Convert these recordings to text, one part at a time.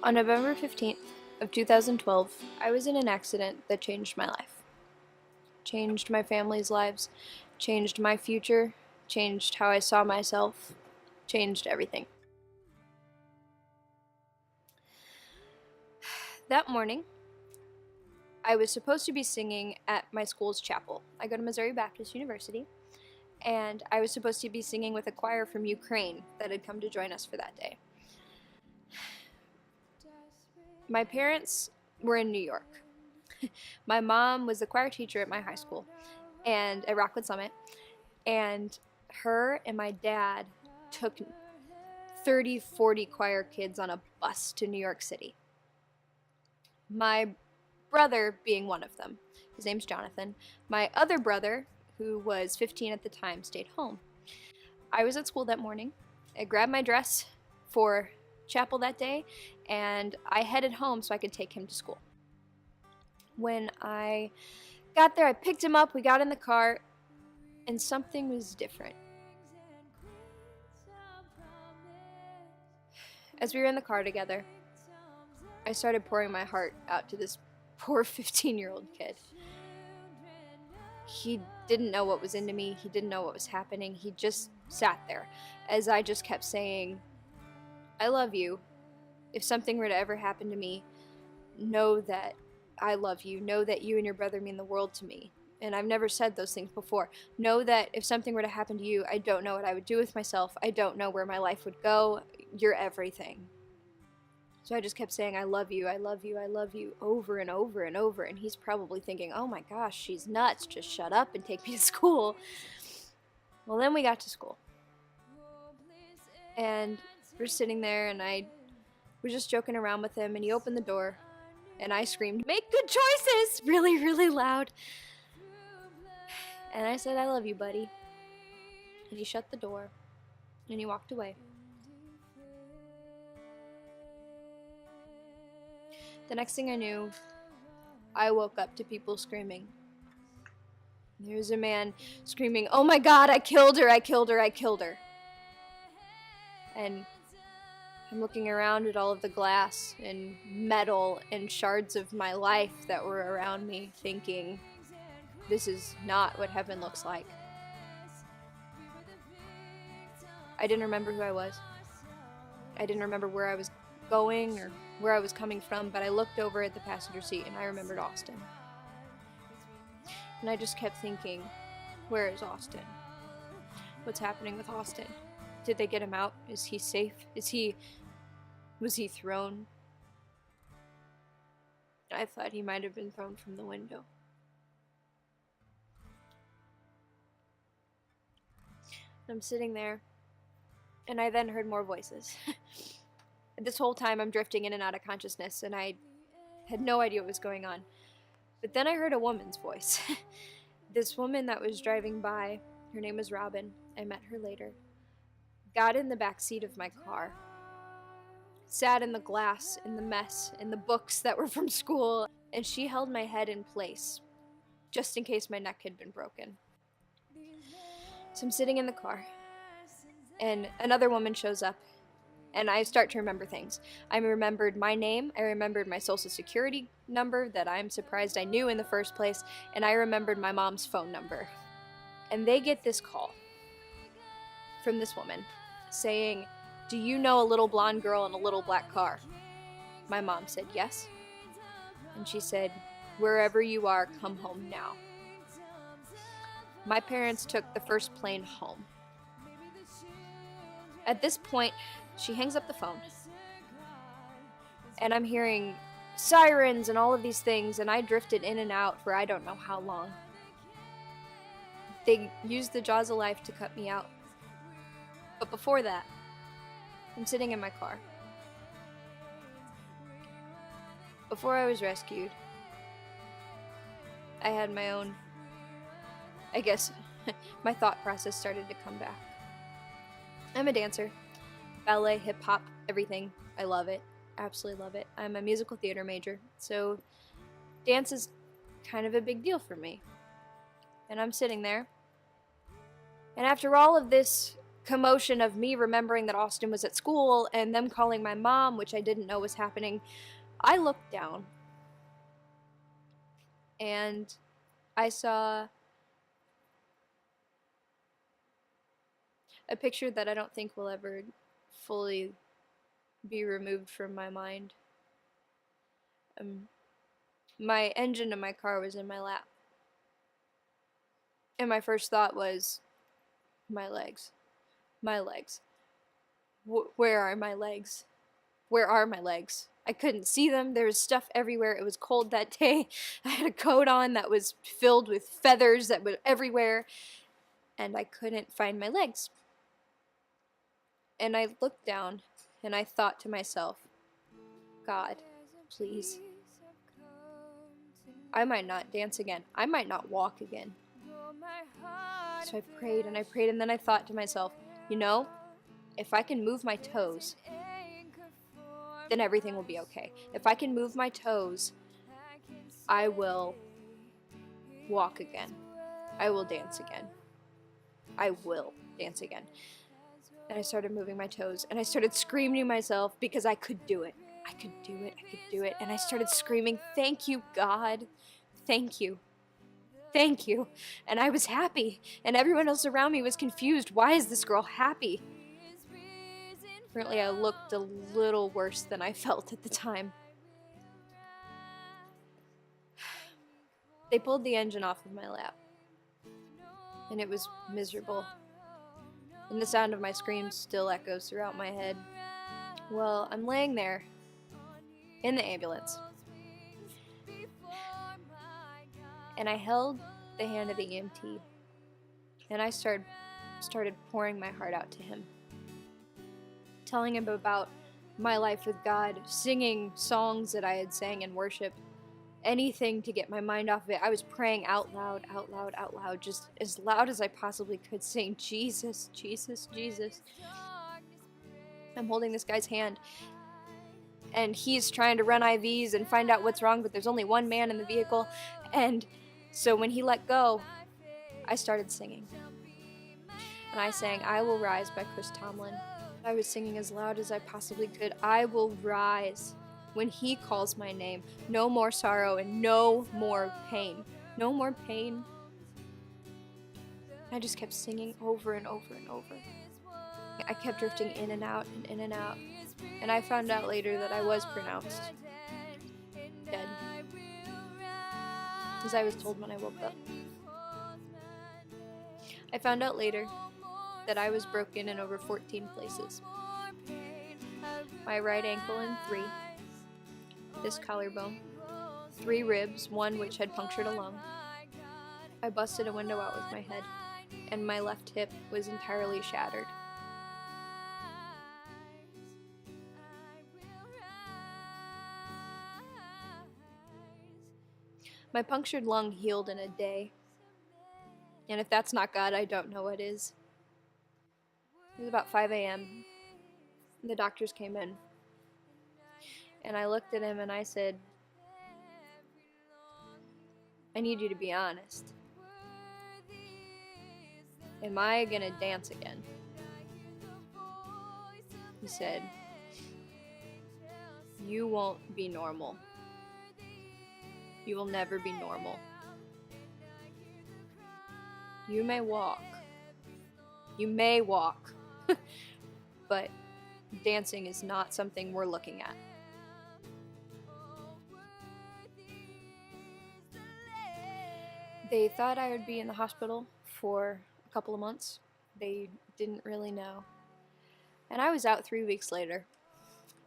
On November 15th of 2012, I was in an accident that changed my life. Changed my family's lives, changed my future, changed how I saw myself, changed everything. That morning, I was supposed to be singing at my school's chapel. I go to Missouri Baptist University, and I was supposed to be singing with a choir from Ukraine that had come to join us for that day. My parents were in New York. My mom was the choir teacher at my high school and at Rockwood Summit, and her and my dad took 30, 40 choir kids on a bus to New York City. My brother being one of them. His name's Jonathan. My other brother, who was 15 at the time, stayed home. I was at school that morning. I grabbed my dress for chapel that day, and I headed home so I could take him to school. When I got there, I picked him up, we got in the car, and something was different. As we were in the car together, I started pouring my heart out to this poor 15-year-old kid. He didn't know what was into me, he didn't know what was happening, he just sat there as I just kept saying, I love you. If something were to ever happen to me, know that I love you. Know that you and your brother mean the world to me. And I've never said those things before. Know that if something were to happen to you, I don't know what I would do with myself. I don't know where my life would go. You're everything. So I just kept saying, I love you, I love you, I love you, over and over and over. And he's probably thinking, oh my gosh, she's nuts. Just shut up and take me to school. Well, then we got to school. And we're sitting there, and I was just joking around with him, and he opened the door, and I screamed, make good choices, really, really loud. And I said, I love you, buddy. And he shut the door, and he walked away. The next thing I knew, I woke up to people screaming. There was a man screaming, oh my God, I killed her, I killed her, I killed her. And I'm looking around at all of the glass and metal and shards of my life that were around me, thinking, this is not what heaven looks like. I didn't remember who I was. I didn't remember where I was going or where I was coming from, but I looked over at the passenger seat and I remembered Austin. And I just kept thinking, where is Austin? What's happening with Austin? Did they get him out? Is he safe? Was he thrown? I thought he might have been thrown from the window. I'm sitting there, and I then heard more voices. This whole time I'm drifting in and out of consciousness, and I had no idea what was going on. But then I heard a woman's voice. This woman that was driving by, her name was Robin, I met her later, got in the back seat of my car, sat in the glass, in the mess, in the books that were from school, and she held my head in place, just in case my neck had been broken. So I'm sitting in the car, and another woman shows up, and I start to remember things. I remembered my name, I remembered my social security number that I'm surprised I knew in the first place, and I remembered my mom's phone number. And they get this call from this woman saying, do you know a little blonde girl in a little black car? My mom said yes. And she said, wherever you are, come home now. My parents took the first plane home. At this point, she hangs up the phone. And I'm hearing sirens and all of these things, and I drifted in and out for I don't know how long. They used the jaws of life to cut me out. But before that, I'm sitting in my car. Before I was rescued, I had my own, I guess, my thought process started to come back. I'm a dancer. Ballet, hip-hop, everything. I love it. Absolutely love it. I'm a musical theater major, so dance is kind of a big deal for me. And I'm sitting there, and after all of this commotion of me remembering that Austin was at school and them calling my mom, which I didn't know was happening, I looked down and I saw a picture that I don't think will ever fully be removed from my mind. My engine in my car was in my lap. And my first thought was, my legs. My legs. Where are my legs? Where are my legs? I couldn't see them. There was stuff everywhere. It was cold that day. I had a coat on that was filled with feathers that were everywhere. And I couldn't find my legs. And I looked down and I thought to myself, God, please. I might not dance again. I might not walk again. So I prayed and I prayed, and then I thought to myself, you know, if I can move my toes, then everything will be okay. If I can move my toes, I will walk again. I will dance again. I will dance again. And I started moving my toes, and I started screaming to myself because I could do it. I could do it. I could do it. And I started screaming, thank you, God. Thank you. Thank you. And I was happy, and everyone else around me was confused. Why is this girl happy? Apparently I looked a little worse than I felt at the time. They pulled the engine off of my lap, and it was miserable. And the sound of my screams still echoes throughout my head. Well, I'm laying there in the ambulance, and I held the hand of the EMT, and I started pouring my heart out to him, telling him about my life with God, singing songs that I had sang in worship, anything to get my mind off of it. I was praying out loud, just as loud as I possibly could, saying, Jesus, Jesus, Jesus. I'm holding this guy's hand, and he's trying to run IVs and find out what's wrong, but there's only one man in the vehicle. And so when he let go, I started singing. And I sang I Will Rise by Chris Tomlin. I was singing as loud as I possibly could. I will rise when he calls my name. No more sorrow and no more pain. No more pain. I just kept singing over and over and over. I kept drifting in and out and in and out. And I found out later that I was pronounced dead, as I was told when I woke up. I found out later that I was broken in over 14 places. My right ankle in 3, this collarbone, 3 ribs, 1 which had punctured a lung. I busted a window out with my head, and my left hip was entirely shattered. My punctured lung healed in a day. And if that's not God, I don't know what is. It was about 5 a.m. The doctors came in. And I looked at him and I said, I need you to be honest. Am I gonna dance again? He said, you won't be normal. You will never be normal. You may walk. You may walk. But dancing is not something we're looking at. They thought I would be in the hospital for a couple of months. They didn't really know. And I was out 3 weeks later.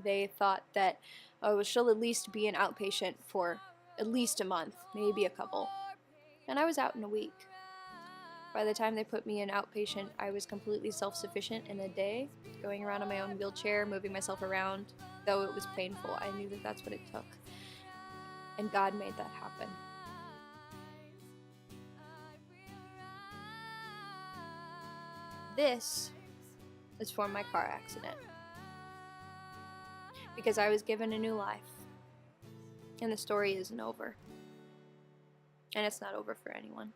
They thought that, oh, she'll at least be an outpatient for at least a month, maybe a couple. And I was out in a week. By the time they put me in outpatient, I was completely self-sufficient in a day, going around in my own wheelchair, moving myself around. Though it was painful, I knew that that's what it took. And God made that happen. This is for my car accident. Because I was given a new life. And the story isn't over. And it's not over for anyone.